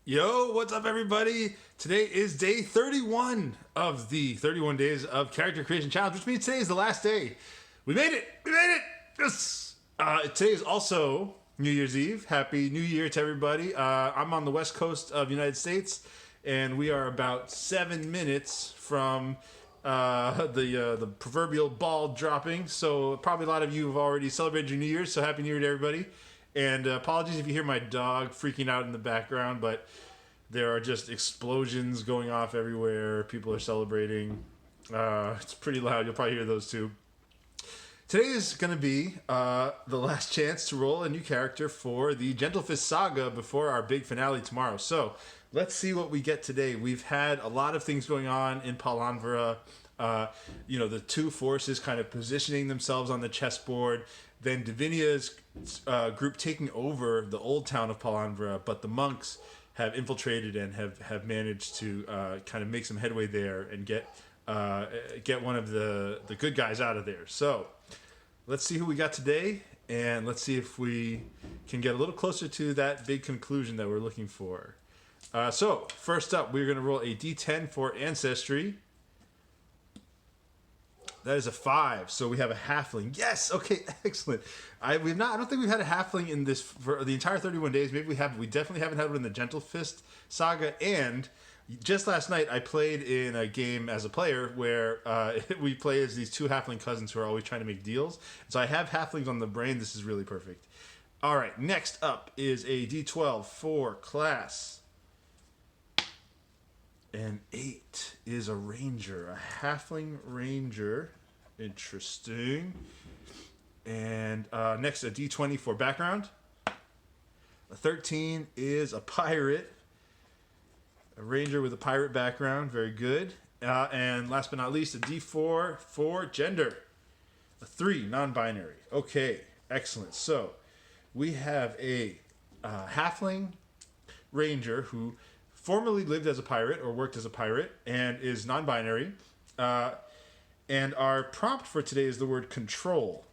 Yo, what's up, everybody? Today is day 31 of the 31 Days of Character Creation Challenge, which means today is the last day. We made it! We made it! Yes! Today is also New Year's Eve. Happy New Year to everybody. I'm on the west coast of the United States, and we are about 7 minutes from the proverbial ball dropping. So probably a lot of you have already celebrated your New Year's. So Happy New Year to everybody. And apologies if you hear my dog freaking out in the background, but there are just explosions going off everywhere. People are celebrating. It's pretty loud. You'll probably hear those too. Today is going to be the last chance to roll a new character for the Gentlefist Saga before our big finale tomorrow. So let's see what we get today. We've had a lot of things going on in Palanvra. The two forces kind of positioning themselves on the chessboard. Then Divinia's group taking over the old town of Palanvra, but the monks have infiltrated and have managed to kind of make some headway there and get one of the good guys out of there. So let's see who we got today, and let's see if we can get a little closer to that big conclusion that we're looking for. So first up, we're going to roll a d10 for Ancestry. That is a 5, so we have a halfling. Yes, okay, excellent. I don't think we've had a halfling in this for the entire 31 days. Maybe we have. We definitely haven't had one in the Gentlefist Saga. And just last night, I played in a game as a player where we play as these two halfling cousins who are always trying to make deals. So I have halflings on the brain. This is really perfect. All right, next up is a D12 for class. And 8 is a ranger, a halfling ranger. Interesting. And next, a d20 for background. A 13 is a pirate. A ranger with a pirate background. Very good. And last but not least, a d4 for gender. A 3, non-binary. Okay, excellent. So we have a halfling ranger who formerly lived as a pirate or worked as a pirate and is non-binary. And our prompt for today is the word control.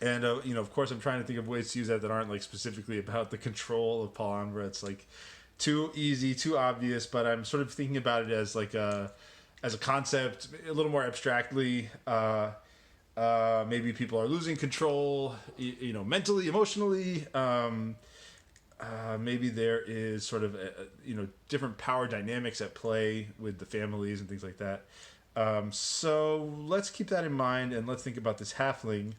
And, of course, I'm trying to think of ways to use that aren't, like, specifically about the control of Palanvra. It's, like, too easy, too obvious, but I'm sort of thinking about it as, like, as a concept, a little more abstractly. Maybe people are losing control, mentally, emotionally. Maybe there is sort of different power dynamics at play with the families and things like that. So let's keep that in mind, and let's think about this halfling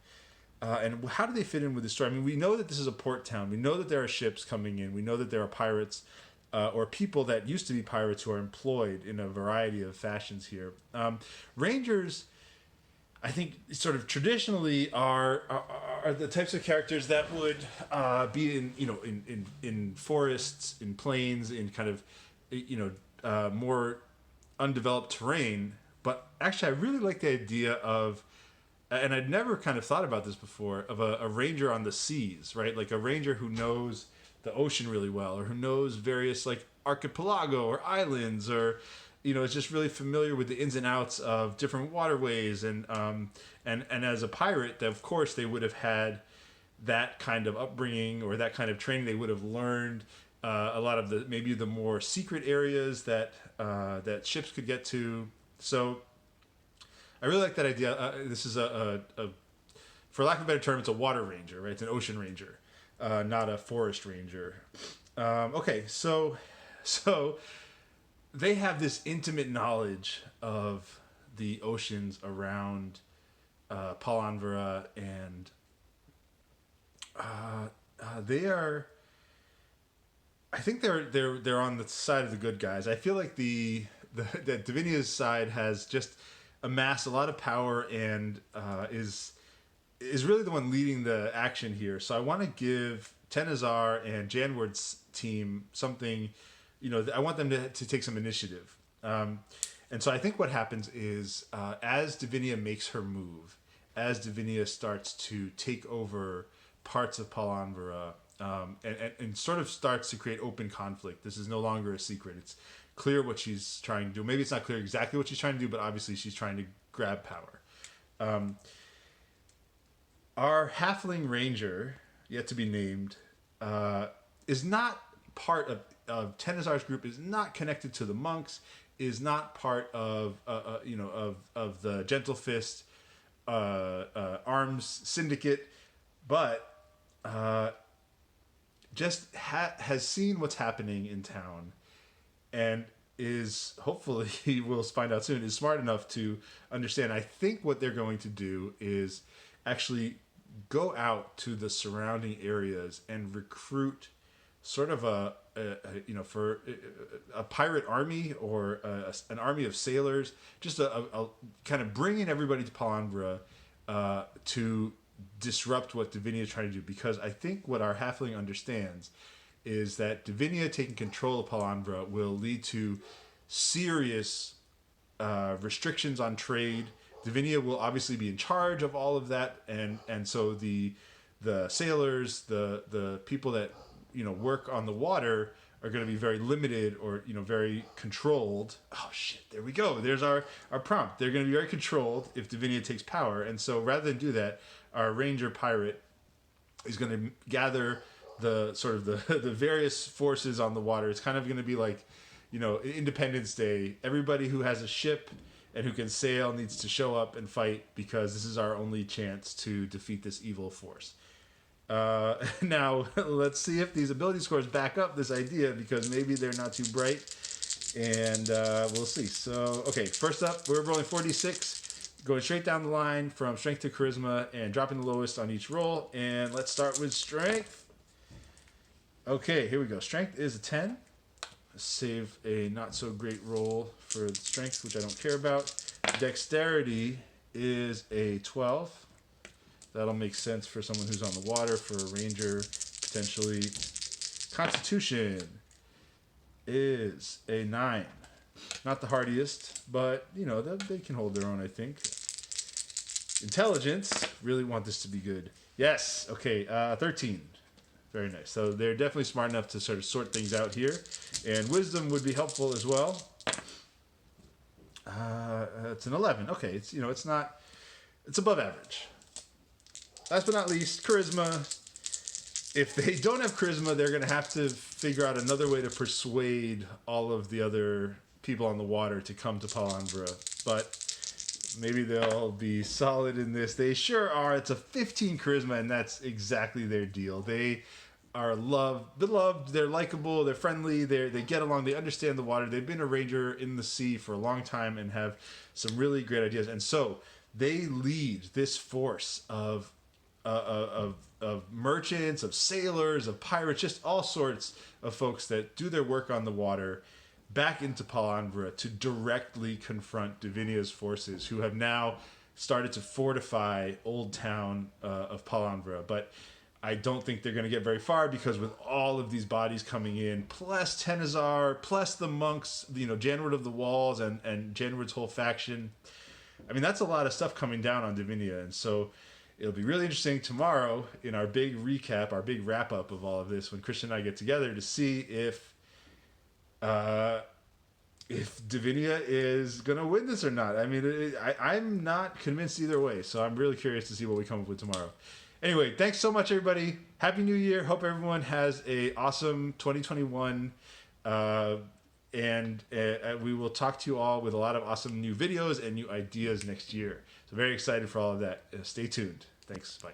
and how do they fit in with the story. I mean, we know that this is a port town. We know that there are ships coming in. We know that there are pirates or people that used to be pirates who are employed in a variety of fashions here. Rangers, I think, sort of traditionally are the types of characters that would be in forests, in plains, in kind of more undeveloped terrain. But actually, I really like the idea of, and I'd never kind of thought about this before, of a ranger on the seas, right? Like a ranger who knows the ocean really well, or who knows various like archipelago or islands, or is just really familiar with the ins and outs of different waterways, and as a pirate, of course, they would have had that kind of upbringing or that kind of training. They would have learned a lot of the more secret areas that ships could get to. So I really like that idea. This is a for lack of a better term, it's a water ranger, right? It's an ocean ranger, not a forest ranger. Okay, so they have this intimate knowledge of the oceans around Palanvra, and they are. I think they're on the side of the good guys. I feel like that Divinia's side has just amassed a lot of power and is really the one leading the action here. So I want to give Tenazar and Janward's team something. I want them to take some initiative. And so I think what happens is as Divinia makes her move, as Divinia starts to take over parts of Palanvra, and sort of starts to create open conflict. This is no longer a secret. It's clear what she's trying to do. Maybe it's not clear exactly what she's trying to do, but obviously she's trying to grab power. Our halfling ranger, yet to be named, is not part of Tenazar's group is not connected to the monks, is not part of of the Gentle Fist arms syndicate, but just has seen what's happening in town, and is hopefully we'll find out soon, is smart enough to understand. I think what they're going to do is actually go out to the surrounding areas and recruit sort of for a pirate army, or an army of sailors, just a kind of bringing everybody to Palanbra to disrupt what Divinia is trying to do. Because I think what our halfling understands is that Divinia taking control of Palanbra will lead to serious restrictions on trade. Divinia will obviously be in charge of all of that, and so the sailors, the people that work on the water are going to be very limited, or very controlled. Oh shit, there we go. There's our prompt. They're going to be very controlled if Divinia takes power, and so rather than do that, our ranger pirate is going to gather the sort of the various forces on the water. It's kind of going to be like Independence Day. Everybody who has a ship and who can sail needs to show up and fight, because this is our only chance to defeat this evil force. Now, let's see if these ability scores back up this idea, because maybe they're not too bright, and we'll see. So, okay, first up, we're rolling 4d6, going straight down the line from strength to charisma, and dropping the lowest on each roll. And let's start with strength. Okay, here we go. Strength is a 10. Save a not so great roll for the strength, which I don't care about. Dexterity is a 12. That'll make sense for someone who's on the water, for a ranger, potentially. Constitution is a 9. Not the hardiest, but, they can hold their own, I think. Intelligence, really want this to be good. Yes, okay, 13. Very nice. So they're definitely smart enough to sort of sort things out here. And wisdom would be helpful as well. It's an 11. Okay, it's it's above average. Last but not least, charisma. If they don't have charisma, they're going to have to figure out another way to persuade all of the other people on the water to come to Palanbra. But maybe they'll be solid in this. They sure are. It's a 15 charisma, and that's exactly their deal. They are beloved, they're likable, they're friendly, they get along, they understand the water. They've been a ranger in the sea for a long time and have some really great ideas. And so they lead this force of merchants, of sailors, of pirates, just all sorts of folks that do their work on the water back into Palanbra to directly confront Divinia's forces, who have now started to fortify Old Town of Palanbra. But I don't think they're going to get very far, because with all of these bodies coming in, plus Tenazar, plus the monks, Janward of the Walls and Janward's whole faction, I mean, that's a lot of stuff coming down on Divinia. And so it'll be really interesting tomorrow in our big recap, our big wrap-up of all of this, when Christian and I get together, to see if Divinia is going to win this or not. I mean, I'm not convinced either way, so I'm really curious to see what we come up with tomorrow. Anyway, thanks so much, everybody. Happy New Year. Hope everyone has a awesome 2021. And we will talk to you all with a lot of awesome new videos and new ideas next year. So very excited for all of that. Stay tuned. Thanks. Bye.